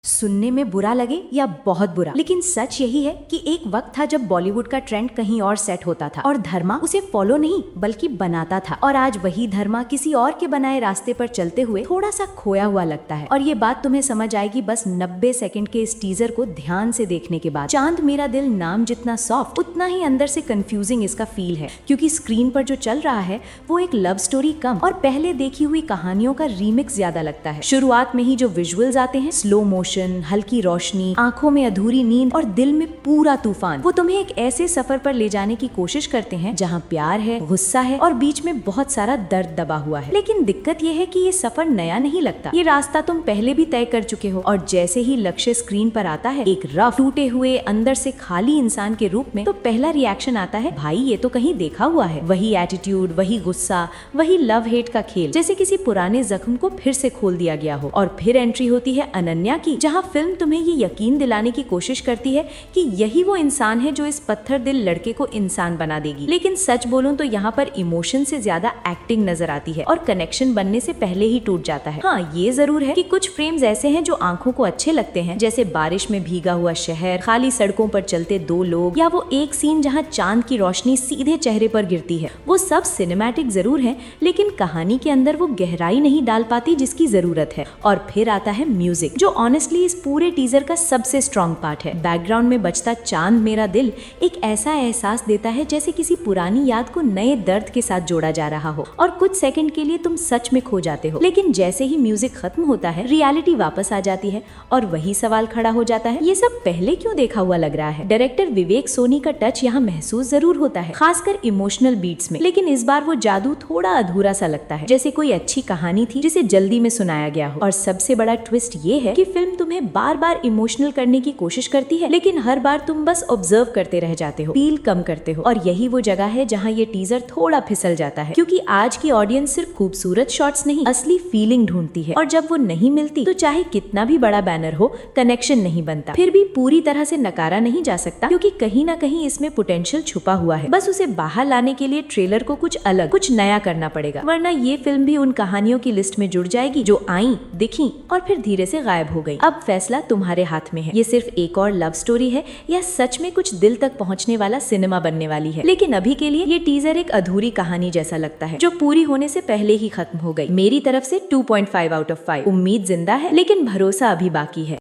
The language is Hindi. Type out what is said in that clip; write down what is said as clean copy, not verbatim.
सुनने में बुरा लगे या बहुत बुरा, लेकिन सच यही है कि एक वक्त था जब बॉलीवुड का ट्रेंड कहीं और सेट होता था और धर्मा उसे फॉलो नहीं बल्कि बनाता था। और आज वही धर्मा किसी और के बनाए रास्ते पर चलते हुए थोड़ा सा खोया हुआ लगता है। और ये बात तुम्हें समझ आएगी बस 90 सेकंड के इस टीजर को ध्यान से देखने के बाद। चांद मेरा दिल नाम जितना सॉफ्ट उतना ही अंदर से कंफ्यूजिंग इसका फील है, क्योंकि स्क्रीन पर जो चल रहा है वो एक लव स्टोरी कम और पहले देखी हुई कहानियों का रीमिक्स ज्यादा लगता है। शुरुआत में ही जो विजुअल्स आते हैं, स्लो मोशन, हल्की रोशनी, आंखों में अधूरी नींद और दिल में पूरा तूफान, वो तुम्हें एक ऐसे सफर पर ले जाने की कोशिश करते हैं जहां प्यार है, गुस्सा है और बीच में बहुत सारा दर्द दबा हुआ है। लेकिन दिक्कत ये है कि ये सफर नया नहीं लगता, ये रास्ता तुम पहले भी तय कर चुके हो। और जैसे ही लक्ष्य स्क्रीन पर आता है, एक रफ, टूटे हुए, अंदर से खाली इंसान के रूप में, तो पहला रिएक्शन आता है, भाई ये तो कहीं देखा हुआ है। वही एटीट्यूड, वही गुस्सा, वही लव हेट का खेल, जैसे किसी पुराने जख्म को फिर से खोल दिया गया हो। और फिर एंट्री होती है अनन्या की, जहाँ फिल्म तुम्हें ये यकीन दिलाने की कोशिश करती है कि यही वो इंसान है जो इस पत्थर दिल लड़के को इंसान बना देगी। लेकिन सच बोलूं तो यहाँ पर इमोशन से ज्यादा एक्टिंग नजर आती है और कनेक्शन बनने से पहले ही टूट जाता है। हाँ, ये जरूर है कि कुछ फ्रेम्स ऐसे हैं जो आंखों को अच्छे लगते हैं, जैसे बारिश में भीगा हुआ शहर, खाली सड़कों पर चलते दो लोग, या वो एक सीन जहाँ चांद की रोशनी सीधे चेहरे पर गिरती है। वो सब सिनेमैटिक जरूर है, लेकिन कहानी के अंदर वो गहराई नहीं डाल पाती जिसकी जरूरत है। और फिर आता है म्यूजिक, जो ऑनेस्टली इस पूरे टीजर का सबसे स्ट्रॉन्ग पार्ट है। बैकग्राउंड में बजता चांद मेरा दिल एक ऐसा एहसास देता है जैसे किसी पुरानी याद को नए दर्द के साथ जोड़ा जा रहा हो, और कुछ सेकंड के लिए तुम सच में खो जाते हो। लेकिन जैसे ही म्यूजिक खत्म होता है, रियलिटी वापस आ जाती है और वही सवाल खड़ा हो जाता है, ये सब पहले क्यों देखा हुआ लग रहा है। डायरेक्टर विवेक सोनी का टच यहाँ महसूस जरूर होता है, खासकर इमोशनल बीट्स में, लेकिन इस बार वो जादू थोड़ा अधूरा सा लगता है, जैसे कोई अच्छी कहानी थी जिसे जल्दी में सुनाया गया हो। और सबसे बड़ा ट्विस्ट ये है कि फिल्म तुम्हें बार बार इमोशनल करने की कोशिश करती है, लेकिन हर बार तुम बस ऑब्जर्व करते रह जाते हो, फील कम करते हो। और यही वो जगह है जहाँ ये टीजर थोड़ा फिसल जाता है, क्योंकि आज की ऑडियंस सिर्फ खूबसूरत शॉट्स नहीं, असली फीलिंग ढूंढती है। और जब वो नहीं मिलती तो चाहे कितना भी बड़ा बैनर हो, कनेक्शन नहीं बनता। फिर भी पूरी तरह से नकारा नहीं जा सकता, क्योंकि कहीं ना कहीं इसमें पोटेंशियल छुपा हुआ है। बस उसे बाहर लाने के लिए ट्रेलर को कुछ अलग, कुछ नया करना पड़ेगा, वरना ये फिल्म भी उन कहानियों की लिस्ट में जुड़ जाएगी जो आई, दिखी और फिर धीरे से गायब हो गई। अब फैसला तुम्हारे हाथ में है, ये सिर्फ एक और लव स्टोरी है या सच में कुछ दिल तक पहुंचने वाला सिनेमा बनने वाली है। लेकिन अभी के लिए ये टीजर एक अधूरी कहानी जैसा लगता है, जो पूरी होने से पहले ही खत्म हो गई। मेरी तरफ से 2.5 आउट ऑफ 5। उम्मीद जिंदा है, लेकिन भरोसा अभी बाकी है।